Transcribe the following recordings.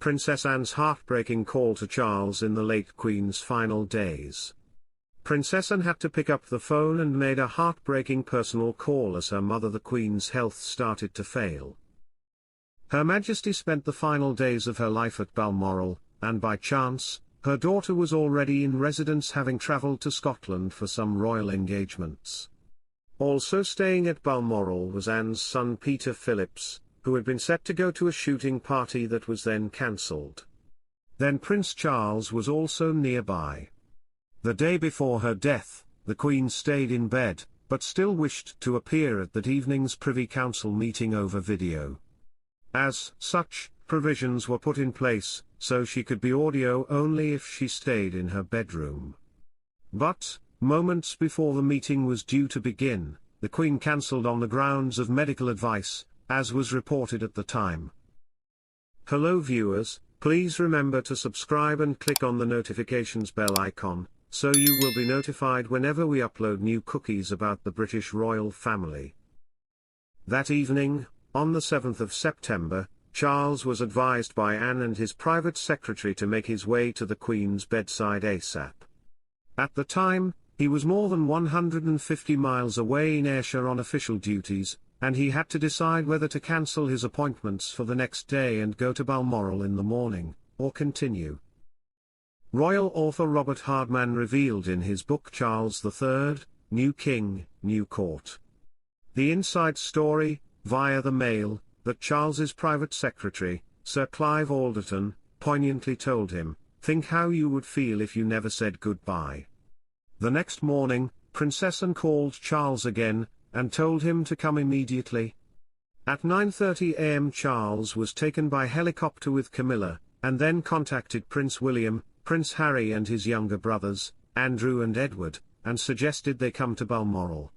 Princess Anne's heartbreaking call to Charles in the late Queen's final days. Princess Anne had to pick up the phone and made a heartbreaking personal call as her mother the Queen's health started to fail. Her Majesty spent the final days of her life at Balmoral, and by chance, her daughter was already in residence, having travelled to Scotland for some royal engagements. Also staying at Balmoral was Anne's son Peter Phillips, who had been set to go to a shooting party that was then cancelled. Then Prince Charles was also nearby. The day before her death, the Queen stayed in bed, but still wished to appear at that evening's Privy Council meeting over video. As such, provisions were put in place, so she could be audio only if she stayed in her bedroom. But, moments before the meeting was due to begin, the Queen cancelled on the grounds of medical advice, as was reported at the time. Hello viewers, please remember to subscribe and click on the notifications bell icon, so you will be notified whenever we upload new cookies about the British royal family. That evening, on the 7th of September, Charles was advised by Anne and his private secretary to make his way to the Queen's bedside ASAP. At the time, he was more than 150 miles away in Ayrshire on official duties, and he had to decide whether to cancel his appointments for the next day and go to Balmoral in the morning, or continue. Royal author Robert Hardman revealed in his book Charles III, New King, New Court. The inside story, via the Mail, that Charles's private secretary, Sir Clive Alderton, poignantly told him, "Think how you would feel if you never said goodbye." The next morning, Princess Anne called Charles again, and told him to come immediately. At 9:30 a.m. Charles was taken by helicopter with Camilla, and then contacted Prince William, Prince Harry and his younger brothers, Andrew and Edward, and suggested they come to Balmoral.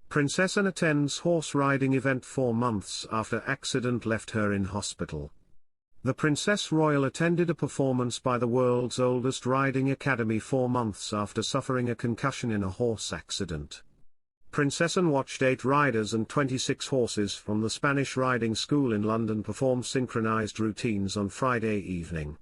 Princess Anne attends horse riding event 4 months after accident left her in hospital. The Princess Royal attended a performance by the world's oldest riding academy 4 months after suffering a concussion in a horse accident. Princess Anne watched 8 riders and 26 horses from the Spanish riding school in London perform synchronized routines on Friday evening.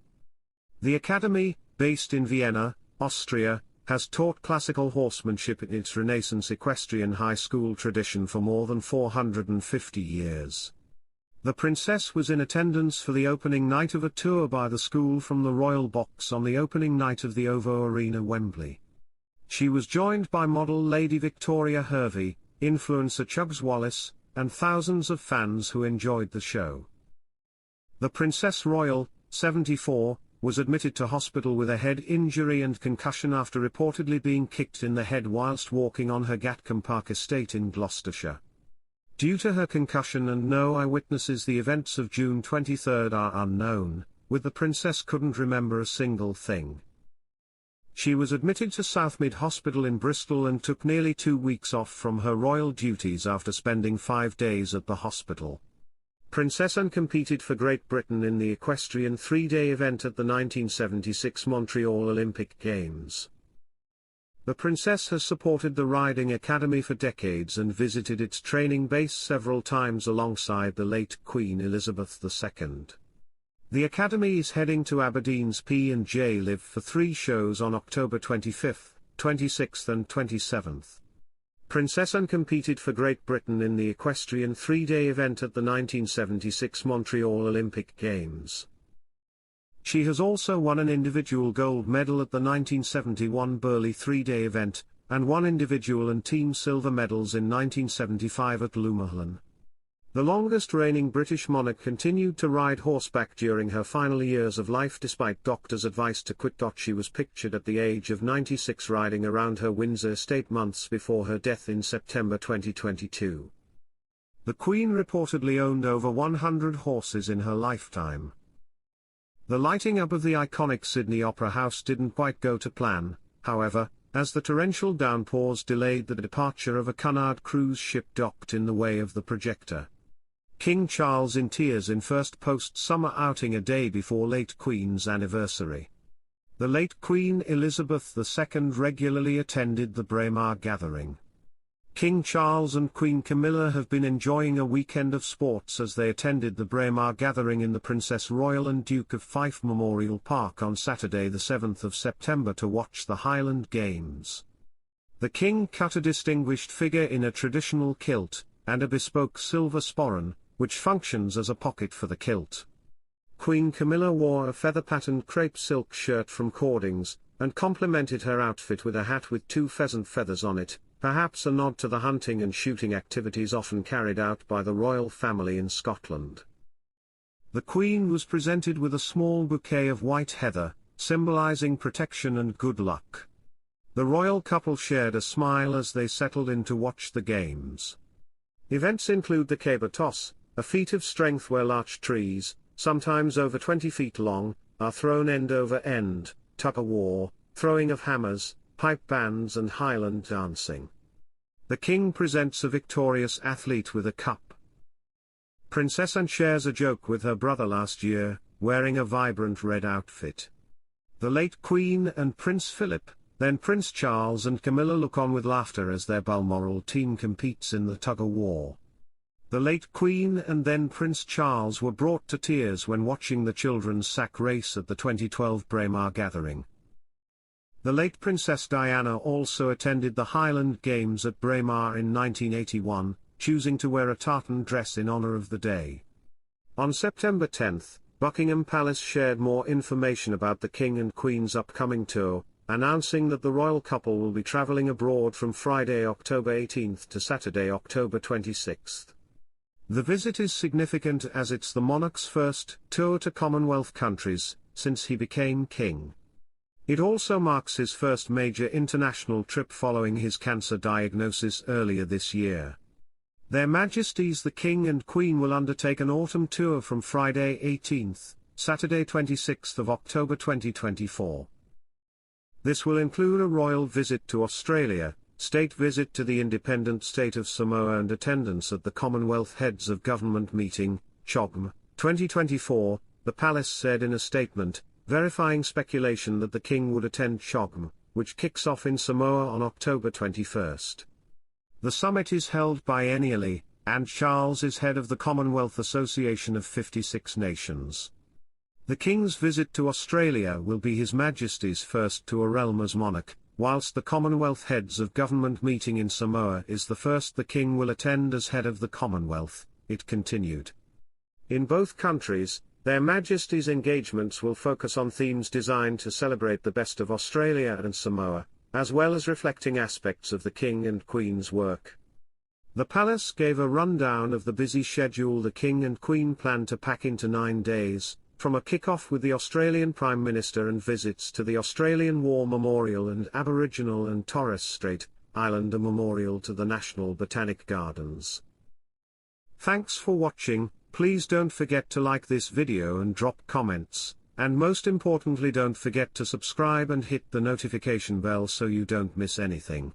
The academy, based in Vienna, Austria, has taught classical horsemanship in its Renaissance equestrian high school tradition for more than 450 years. The princess was in attendance for the opening night of a tour by the school from the Royal Box on the opening night of the OVO Arena, Wembley. She was joined by model Lady Victoria Hervey, influencer Chubbs Wallace, and thousands of fans who enjoyed the show. The Princess Royal, 74, was admitted to hospital with a head injury and concussion after reportedly being kicked in the head whilst walking on her Gatcombe Park estate in Gloucestershire. Due to her concussion and no eyewitnesses, the events of June 23 are unknown, with the princess couldn't remember a single thing. She was admitted to Southmead Hospital in Bristol and took nearly 2 weeks off from her royal duties after spending 5 days at the hospital. Princess Anne competed for Great Britain in the equestrian 3-day event at the 1976 Montreal Olympic Games. The princess has supported the Riding Academy for decades and visited its training base several times alongside the late Queen Elizabeth II. The Academy is heading to Aberdeen's P&J Live for 3 shows on October 25, 26th and 27th. Princess Anne competed for Great Britain in the equestrian 3-day event at the 1976 Montreal Olympic Games. She has also won an individual gold medal at the 1971 Burley 3-day event, and 1 individual and team silver medals in 1975 at Lumahlin. The longest reigning British monarch continued to ride horseback during her final years of life despite doctors' advice to quit. She was pictured at the age of 96 riding around her Windsor estate months before her death in September 2022. The Queen reportedly owned over 100 horses in her lifetime. The lighting up of the iconic Sydney Opera House didn't quite go to plan, however, as the torrential downpours delayed the departure of a Cunard cruise ship docked in the way of the projector. King Charles in tears in first post-summer outing a day before late Queen's anniversary. The late Queen Elizabeth II regularly attended the Braemar gathering. King Charles and Queen Camilla have been enjoying a weekend of sports as they attended the Braemar gathering in the Princess Royal and Duke of Fife Memorial Park on Saturday the 7th of September to watch the Highland Games. The King cut a distinguished figure in a traditional kilt, and a bespoke silver sporran, which functions as a pocket for the kilt. Queen Camilla wore a feather-patterned crepe silk shirt from Cordings, and complemented her outfit with a hat with 2 pheasant feathers on it, perhaps a nod to the hunting and shooting activities often carried out by the royal family in Scotland. The Queen was presented with a small bouquet of white heather, symbolizing protection and good luck. The royal couple shared a smile as they settled in to watch the games. Events include the caber toss, a feat of strength where larch trees, sometimes over 20 feet long, are thrown end over end, tug-of-war, throwing of hammers, pipe bands and Highland dancing. The King presents a victorious athlete with a cup. Princess Anne shares a joke with her brother last year, wearing a vibrant red outfit. The late Queen and Prince Philip, then Prince Charles and Camilla look on with laughter as their Balmoral team competes in the tug-of-war. The late Queen and then Prince Charles were brought to tears when watching the children's sack race at the 2012 Braemar gathering. The late Princess Diana also attended the Highland Games at Braemar in 1981, choosing to wear a tartan dress in honor of the day. On September 10, Buckingham Palace shared more information about the King and Queen's upcoming tour, announcing that the royal couple will be traveling abroad from Friday, October 18 to Saturday, October 26. The visit is significant as it's the monarch's first tour to Commonwealth countries since he became king. It also marks his first major international trip following his cancer diagnosis earlier this year. Their Majesties the King and Queen will undertake an autumn tour from Friday 18th, Saturday 26th of October 2024. This will include a royal visit to Australia, state visit to the independent state of Samoa and attendance at the Commonwealth Heads of Government meeting, CHOGM, 2024, the palace said in a statement, verifying speculation that the King would attend CHOGM, which kicks off in Samoa on October 21. The summit is held biennially, and Charles is head of the Commonwealth Association of 56 nations. The King's visit to Australia will be His Majesty's first to a realm as monarch, whilst the Commonwealth Heads of Government meeting in Samoa is the first the King will attend as head of the Commonwealth, it continued. In both countries, Their Majesties' engagements will focus on themes designed to celebrate the best of Australia and Samoa, as well as reflecting aspects of the King and Queen's work. The palace gave a rundown of the busy schedule the King and Queen plan to pack into 9 days, from a kick-off with the Australian Prime Minister and visits to the Australian War Memorial and Aboriginal and Torres Strait Islander Memorial to the National Botanic Gardens. Thanks for watching. Please don't forget to like this video and drop comments, and most importantly don't forget to subscribe and hit the notification bell so you don't miss anything.